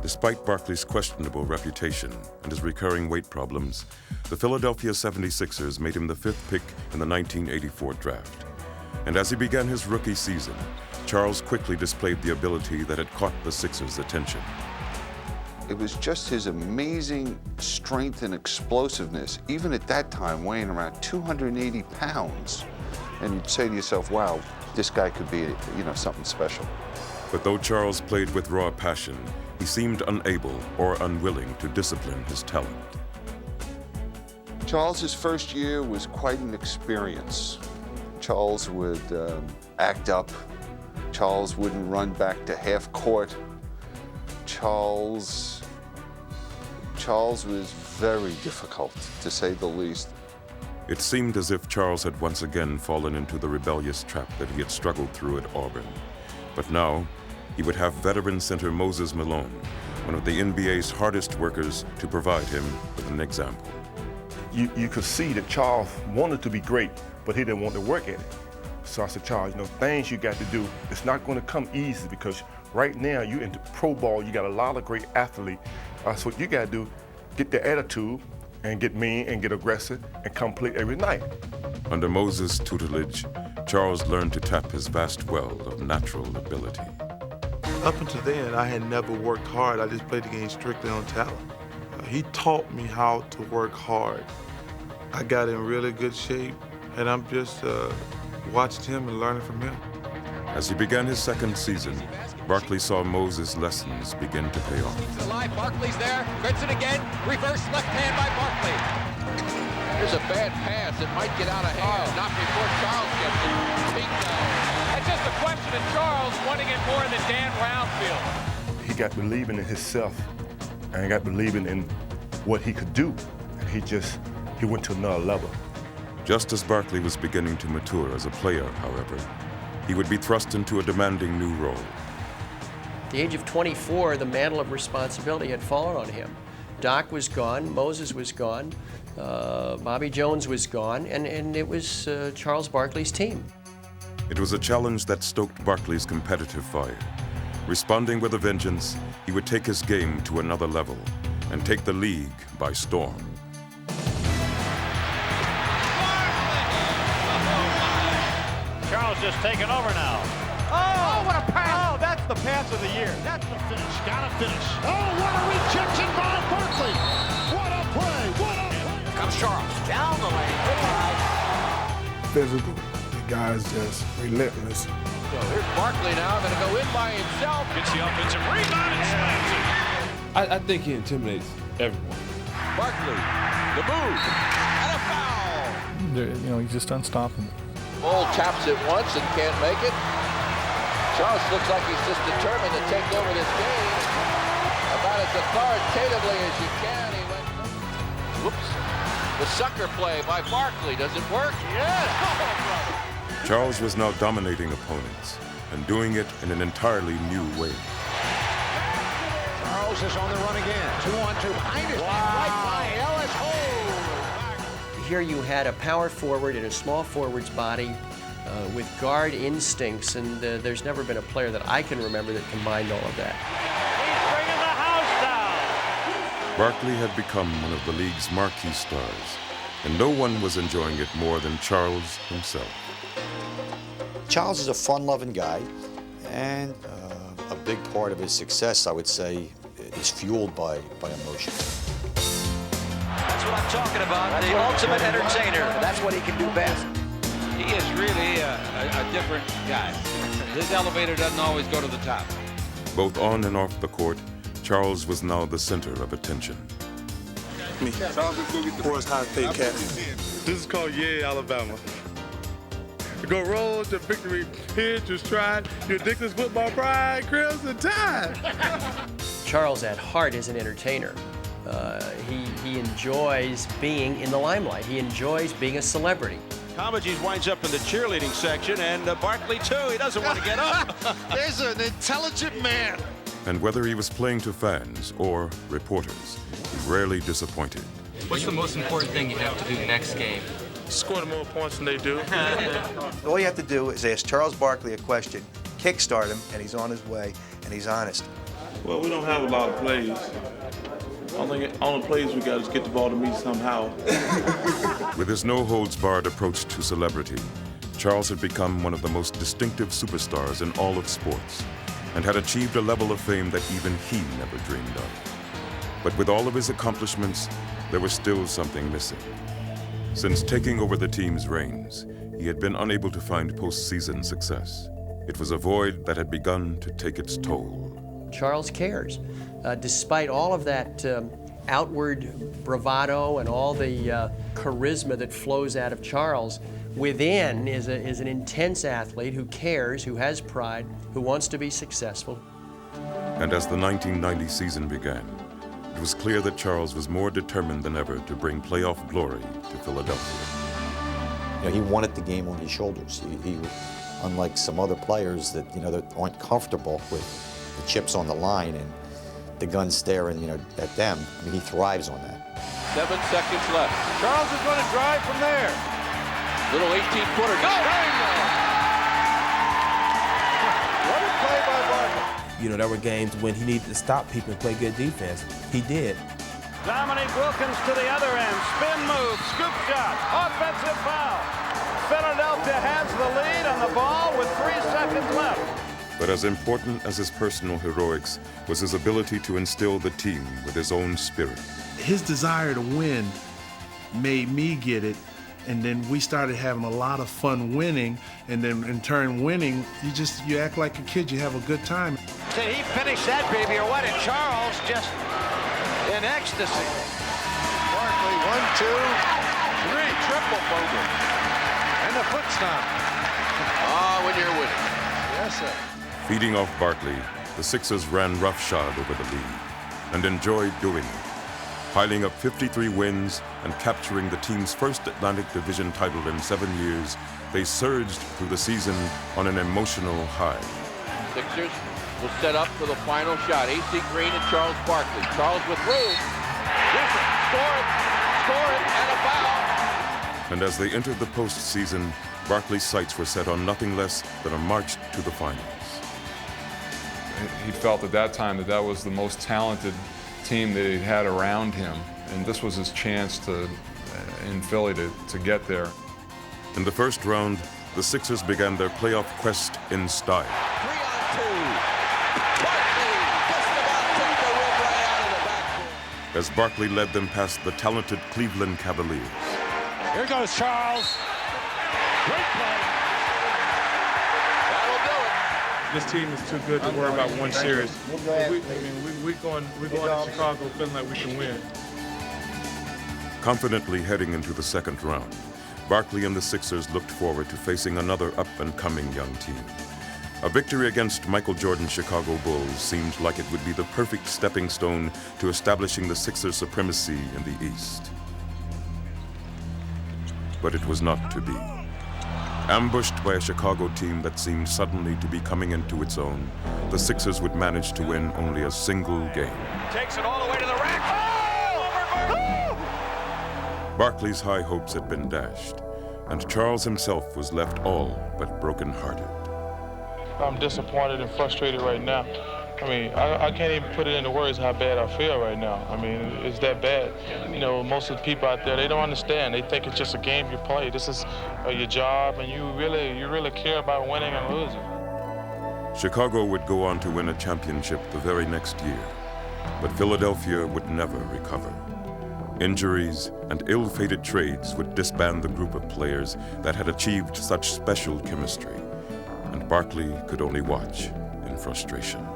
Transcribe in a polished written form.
Despite Barkley's questionable reputation and his recurring weight problems, the Philadelphia 76ers made him the 5th pick in the 1984 draft. And as he began his rookie season, Charles quickly displayed the ability that had caught the Sixers' attention. It was just his amazing strength and explosiveness, even at that time weighing around 280 pounds. And you'd say to yourself, wow, this guy could be, something special. But though Charles played with raw passion, he seemed unable or unwilling to discipline his talent. Charles's first year was quite an experience. Charles would act up. Charles wouldn't run back to half court. Charles was very difficult, to say the least. It seemed as if Charles had once again fallen into the rebellious trap that he had struggled through at Auburn. But now, he would have veteran center Moses Malone, one of the NBA's hardest workers, to provide him with an example. You could see that Charles wanted to be great, but he didn't want to work at it. So I said, Charles, things you got to do, it's not going to come easy because right now you're into pro ball, you got a lot of great athletes. So what you got to do, get the attitude and get mean and get aggressive and come play every night. Under Moses' tutelage, Charles learned to tap his vast well of natural ability. Up until then, I had never worked hard. I just played the game strictly on talent. He taught me how to work hard. I got in really good shape, and I'm just watching him and learning from him. As he began his second season, Barkley saw Moses' lessons begin to pay off. Alive, Barkley's there, Vincent again, reverse left hand by Barkley. Here's a bad pass, it might get out of hand, not before Charles gets it. It's just a question of Charles wanting it more than Dan Roundfield. He got believing in himself and he got believing in what he could do, and he went to another level. Just as Barkley was beginning to mature as a player, however, he would be thrust into a demanding new role. At the age of 24, the mantle of responsibility had fallen on him. Doc was gone, Moses was gone, Bobby Jones was gone, and it was Charles Barkley's team. It was a challenge that stoked Barkley's competitive fire. Responding with a vengeance, he would take his game to another level and take the league by storm. Charles just taking over now. Oh, what a pass! Oh, that's the pass of the year. That's the finish. Gotta finish. Oh, what a rejection by Barkley! What a play! What a play! Comes Charles down the lane. Goodbye. Physical. The guy's just relentless. So here's Barkley now, going to go in by himself. Gets the offensive rebound and slams it. I think he intimidates everyone. Barkley, the move, and a foul. He's just unstoppable. Bull taps it once and can't make it. Charles looks like he's just determined to take over this game about as authoritatively as you can. He went, whoops, the sucker play by Barkley. Does it work? Yes. Oh, Charles was now dominating opponents and doing it in an entirely new way. Charles is on the run again. 2-on-2 behind his man, right by Ellis. Oh! Here you had a power forward in a small forward's body with guard instincts, and there's never been a player that I can remember that combined all of that. he's bringing the house down. Barkley had become one of the league's marquee stars, and no one was enjoying it more than Charles himself. Charles is a fun-loving guy, and a big part of his success, I would say, is fueled by emotion. That's what I'm talking about. The ultimate entertainer. That's what he can do best. He is really a different guy. His elevator doesn't always go to the top. Both on and off the court, Charles was now the center of attention. Forrest high-paid cat. This is called Yeah, Alabama. Go roll to victory, here to stride, your Dixon's football pride, Crimson Tide. Charles at heart is an entertainer. He enjoys being in the limelight. He enjoys being a celebrity. Comeges winds up in the cheerleading section, and Barkley, too. He doesn't want to get up. There's an intelligent man. And whether he was playing to fans or reporters, he rarely disappointed. What's the most important thing you have to do next game? Score more points than they do. All you have to do is ask Charles Barkley a question, kickstart him, and he's on his way, and he's honest. Well, we don't have a lot of plays. Only plays we got is get the ball to me somehow. With his no-holds-barred approach to celebrity, Charles had become one of the most distinctive superstars in all of sports and had achieved a level of fame that even he never dreamed of. But with all of his accomplishments, there was still something missing. Since taking over the team's reins, he had been unable to find postseason success. It was a void that had begun to take its toll. Charles cares. Despite all of that outward bravado and all the charisma that flows out of Charles, within is an intense athlete who cares, who has pride, who wants to be successful. And as the 1990 season began, it was clear that Charles was more determined than ever to bring playoff glory to Philadelphia. You know, he wanted the game on his shoulders. He unlike some other players that, you know, that aren't comfortable with the chips on the line and the gun staring, you know, at them. I mean, he thrives on that. 7 seconds left. Charles is going to drive from there. Little 18-footer. Go! What a play by Barkley. You know, there were games when he needed to stop people and play good defense. He did. Dominique Wilkins to the other end. Spin move, scoop shot, offensive foul. Philadelphia has the lead on the ball with 3 seconds left. But as important as his personal heroics was his ability to instill the team with his own spirit. His desire to win made me get it, and then we started having a lot of fun winning, and then in turn winning, you act like a kid, you have a good time. Did he finish that baby or what? And Charles just in ecstasy. Barkley, 1, 2, 3, triple bogey. And the foot stomp. When you're winning. Yes, sir. Feeding off Barkley, the Sixers ran roughshod over the lead and enjoyed doing it. Piling up 53 wins and capturing the team's first Atlantic Division title in 7 years, they surged through the season on an emotional high. Sixers will set up for the final shot. AC Green and Charles Barkley. Charles with room. Griffin, score it, and a foul. And as they entered the postseason, Barkley's sights were set on nothing less than a march to the finals. He felt at that time that was the most talented team that he had around him, and this was his chance to, in Philly to get there. In the first round, the Sixers began their playoff quest in style. 3-on-2. Barkley just about took the rim right out of the backboard. As Barkley led them past the talented Cleveland Cavaliers. Here goes Charles. Great play. That'll do it. This team is too good to worry about one series. We're going to Chicago feeling like we can win. Confidently heading into the second round, Barkley and the Sixers looked forward to facing another up-and-coming young team. A victory against Michael Jordan's Chicago Bulls seemed like it would be the perfect stepping stone to establishing the Sixers' supremacy in the East. But it was not to be. Ambushed by a Chicago team that seemed suddenly to be coming into its own, the Sixers would manage to win only a single game. Takes it all the way to the rack. Oh! Barkley's high hopes had been dashed, and Charles himself was left all but broken-hearted. I'm disappointed and frustrated right now. I mean, I can't even put it into words how bad I feel right now. I mean, it's that bad. You know, most of the people out there, they don't understand. They think it's just a game you play. This is your job, and you really care about winning and losing. Chicago would go on to win a championship the very next year, but Philadelphia would never recover. Injuries and ill-fated trades would disband the group of players that had achieved such special chemistry, and Barkley could only watch in frustration.